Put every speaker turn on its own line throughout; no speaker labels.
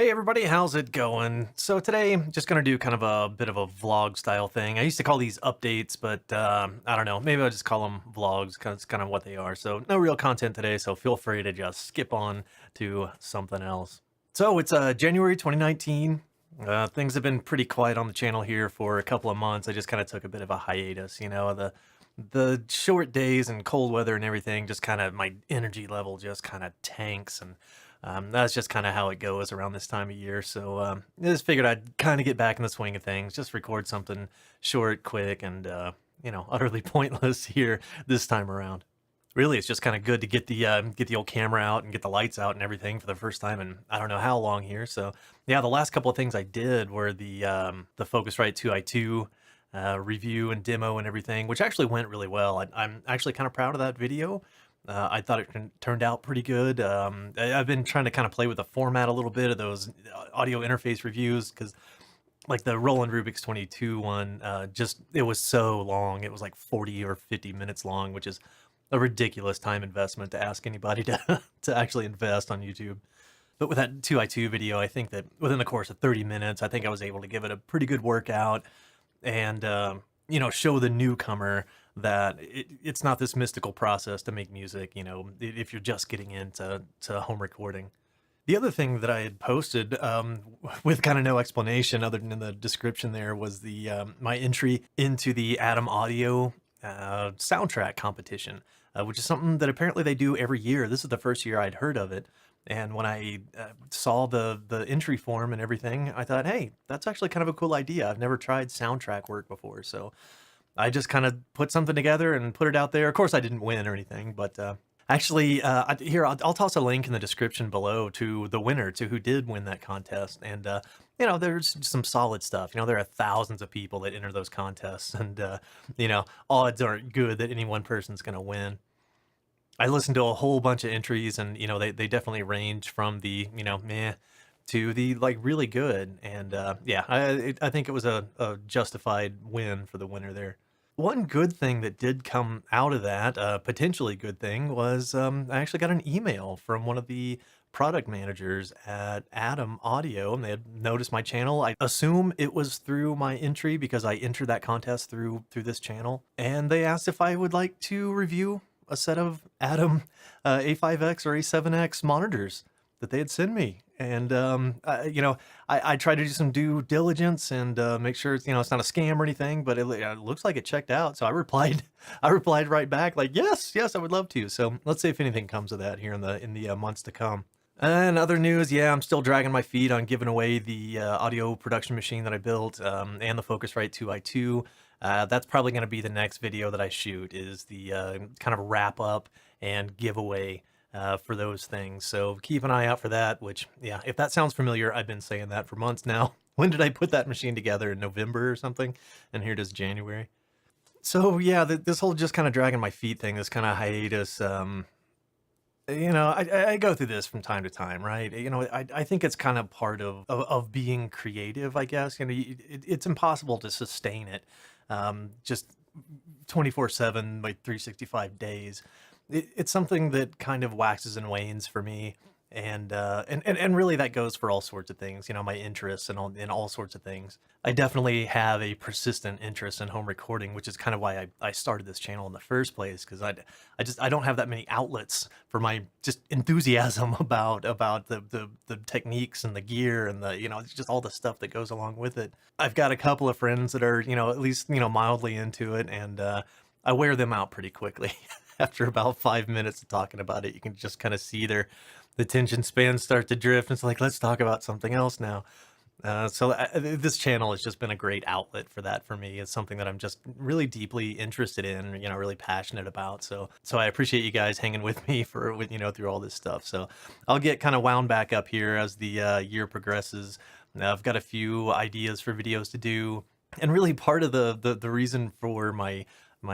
Hey everybody, how's it going? So today I'm just gonna do kind of a bit of a vlog style thing. I used to call these updates, but I don't know. Maybe I'll just call them vlogs because it's kind of what they are. So no real content today, so feel free to just skip on to something else. So it's January 2019. Things have been pretty quiet on the channel here for a couple of months. I just kind of took a bit of a hiatus. The short days and cold weather and everything, just kind of my energy level just kind of tanks, and that's just kind of how it goes around this time of year. So I just figured I'd kind of get back in the swing of things, just record something short, quick, and utterly pointless here this time around. Really, it's just kind of good to get the old camera out and get the lights out and everything for the first time in I don't know how long here. So yeah, the last couple of things I did were the Focusrite 2i2 review and demo and everything, which actually went really well. I'm actually kind of proud of that video. I thought it turned out pretty good. I've been trying to kind of play with the format a little bit of those audio interface reviews because, like the Roland Rubik's 22 one, just it was so long. It was like 40 or 50 minutes long, which is a ridiculous time investment to ask anybody to to actually invest on YouTube. But with that 2i2 video, I think that within the course of 30 minutes, I think I was able to give it a pretty good workout and show the newcomer that it's not this mystical process to make music. If you're just getting into home recording. The other thing that I had posted with kind of no explanation other than in the description there was the my entry into the Atom Audio soundtrack competition, which is something that apparently they do every year. This is the first year I'd heard of it. And when I saw the entry form and everything, I thought, hey, that's actually kind of a cool idea. I've never tried soundtrack work before, so I just kind of put something together and put it out there. Of course, I didn't win or anything, but actually, here I'll toss a link in the description below to the winner, to who did win that contest. And there's some solid stuff. There are thousands of people that enter those contests, and odds aren't good that any one person's going to win. I listened to a whole bunch of entries, and they definitely range from the meh to the like really good. And yeah, I think it was a justified win for the winner there. One good thing that did come out of that, potentially good thing, was I actually got an email from one of the product managers at Atom Audio, and they had noticed my channel. I assume it was through my entry because I entered that contest through this channel, and they asked if I would like to review a set of Atom A5X or A7X monitors that they had sent me. And I tried to do some due diligence and make sure it's it's not a scam or anything, but it looks like it checked out. So I replied, I replied right back like, yes, I would love to. So let's see if anything comes of that here in the months to come. And other news, yeah, I'm still dragging my feet on giving away the audio production machine that I built and the Focusrite 2i2. That's probably going to be the next video that I shoot, is the kind of wrap up and giveaway for those things. So keep an eye out for that, which, yeah, if that sounds familiar, I've been saying that for months now. When did I put that machine together? In November or something? And here it is, January. So yeah, this whole just kind of dragging my feet thing, this kind of hiatus, I go through this from time to time, right? I think it's kind of part of being creative, I guess. It's impossible to sustain it just 24/7, like 365 days. It's something that kind of waxes and wanes for me. And really that goes for all sorts of things, my interests and all sorts of things. I definitely have a persistent interest in home recording, which is kind of why I started this channel in the first place, because I don't have that many outlets for my just enthusiasm about the techniques and the gear and it's just all the stuff that goes along with it. I've got a couple of friends that are at least mildly into it, and I wear them out pretty quickly. After about 5 minutes of talking about it, you can just kind of see the attention spans start to drift. It's like, let's talk about something else now. So this channel has just been a great outlet for that for me. It's something that I'm just really deeply interested in, really passionate about. So I appreciate you guys hanging with me through all this stuff. So I'll get kind of wound back up here as the year progresses. I've got a few ideas for videos to do, and really part of the reason for my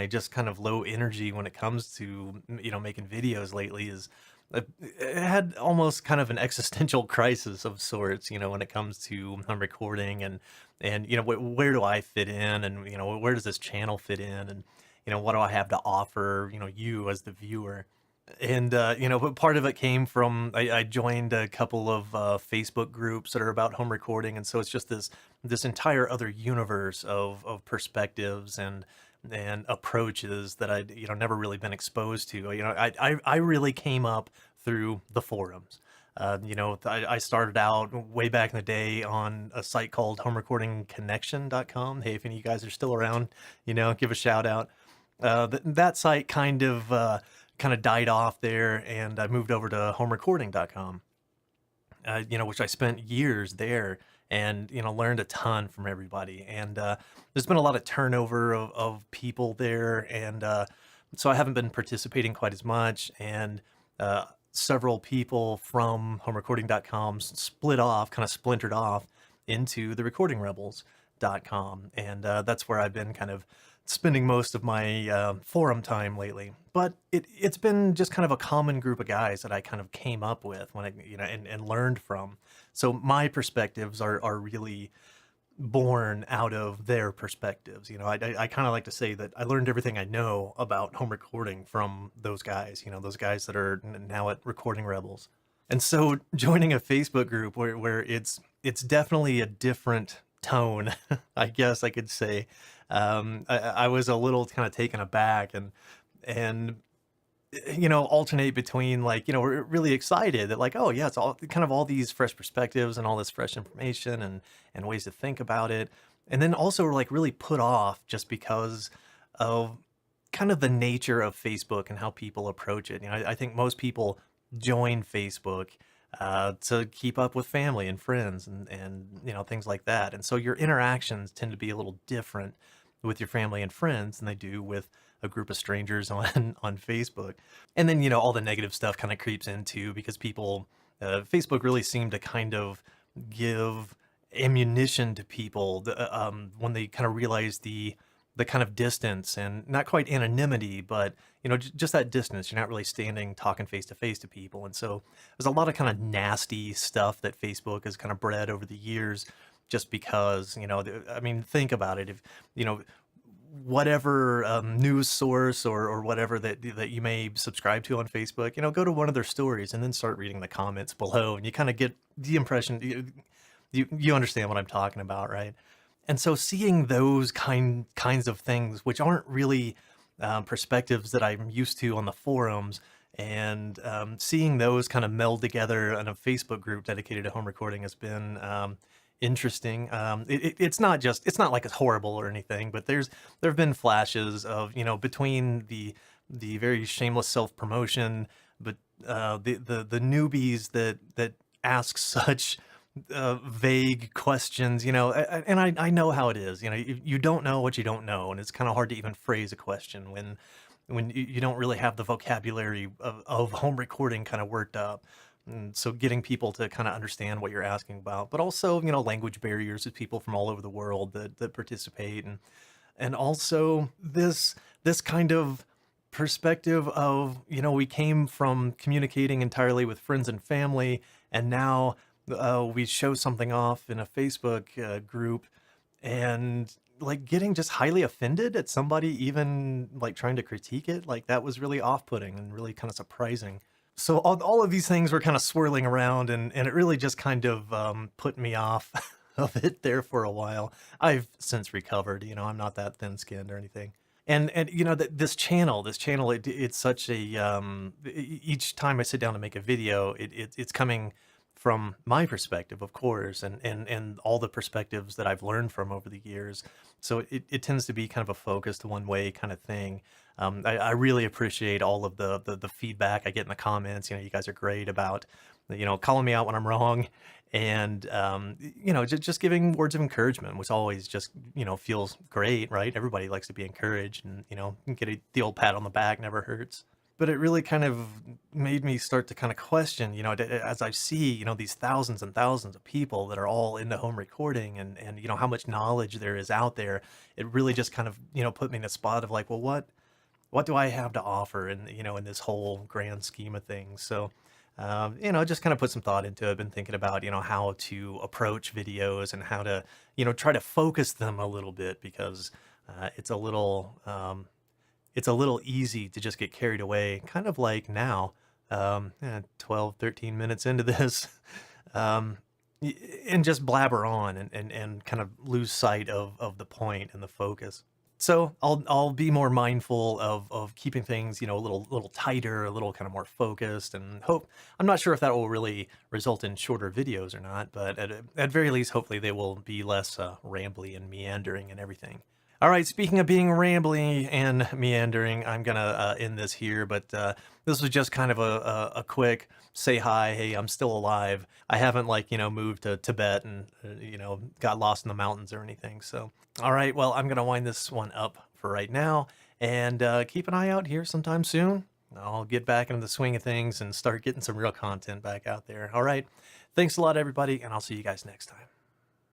just kind of low energy when it comes to making videos lately is it had almost kind of an existential crisis of sorts, when it comes to recording and where do I fit in, and where does this channel fit in, and what do I have to offer, you as the viewer. And, but part of it came from I joined a couple of Facebook groups that are about home recording, and so it's just this entire other universe of perspectives and approaches that I'd never really been exposed to. I really came up through the forums. I started out way back in the day on a site called homerecordingconnection.com. Hey, if any of you guys are still around, give a shout out. That site kind of died off there, and I moved over to homerecording.com, which I spent years there and, learned a ton from everybody. And there's been a lot of turnover of people there. And so I haven't been participating quite as much. And several people from homerecording.com split off, kind of splintered off into the recordingrebels.com. And that's where I've been kind of spending most of my forum time lately. But it's been just kind of a common group of guys that I kind of came up with when and learned from. So my perspectives are really born out of their perspectives. I kind of like to say that I learned everything I know about home recording from those guys, those guys that are now at Recording Rebels. And so joining a Facebook group where it's definitely a different tone, I guess I could say. I was a little kind of taken aback and alternate between, like, we're really excited that, like, oh yeah, it's all kind of all these fresh perspectives and all this fresh information and ways to think about it. And then also we're like really put off just because of kind of the nature of Facebook and how people approach it. I think most people join Facebook to keep up with family and friends and things like that. And so your interactions tend to be a little different with your family and friends than they do with a group of strangers on Facebook. And then, all the negative stuff kind of creeps into because people, Facebook really seemed to kind of give ammunition to people when they kind of realize the kind of distance and not quite anonymity, but just that distance. You're not really standing talking face to face to people. And so there's a lot of kind of nasty stuff that Facebook has kind of bred over the years, just because, I mean, think about it. If, whatever news source or whatever that you may subscribe to on Facebook, go to one of their stories and then start reading the comments below, and you kind of get the impression you understand what I'm talking about, right? And so seeing those kinds of things, which aren't really perspectives that I'm used to on the forums, and seeing those kind of meld together in a Facebook group dedicated to home recording has been interesting. It's not like it's horrible or anything, but there have been flashes of, between the very shameless self-promotion, but the newbies that ask such vague questions, and I know how it is. You don't know what you don't know, and it's kind of hard to even phrase a question when you don't really have the vocabulary of home recording kind of worked up. And so getting people to kind of understand what you're asking about, but also, language barriers with people from all over the world that participate, and also this kind of perspective of, we came from communicating entirely with friends and family, and now we show something off in a Facebook group, and like getting just highly offended at somebody even like trying to critique it. Like, that was really off-putting and really kind of surprising. So all of these things were kind of swirling around, and it really just kind of put me off of it there for a while. I've since recovered. I'm not that thin-skinned or anything. And this channel, it's such a each time I sit down to make a video, it's coming from my perspective, of course, and all the perspectives that I've learned from over the years. So it tends to be kind of a focused one way kind of thing. I really appreciate all of the feedback I get in the comments. You guys are great about, calling me out when I'm wrong, and just giving words of encouragement, which always just feels great, right? Everybody likes to be encouraged, and the old pat on the back never hurts. But it really kind of made me start to kind of question, as I see, these thousands and thousands of people that are all into home recording, and how much knowledge there is out there. It really just kind of, put me in a spot of like, well, what do I have to offer in this whole grand scheme of things? So, just kind of put some thought into it. Been thinking about, how to approach videos and how to, try to focus them a little bit, because it's a little, it's a little easy to just get carried away, kind of like now, 12, 13 minutes into this, um, y- and just blabber on and kind of lose sight of the point and the focus. So I'll be more mindful of keeping things, a little tighter, a little kind of more focused, and hope. I'm not sure if that will really result in shorter videos or not, but at very least, hopefully they will be less rambly and meandering and everything. All right, speaking of being rambly and meandering, I'm gonna end this here, but this was just kind of a quick say hi. Hey, I'm still alive. I haven't like moved to Tibet and got lost in the mountains or anything. So all right, well, I'm going to wind this one up for right now and keep an eye out here sometime soon. I'll get back into the swing of things and start getting some real content back out there. All right. Thanks a lot, everybody, and I'll see you guys next time.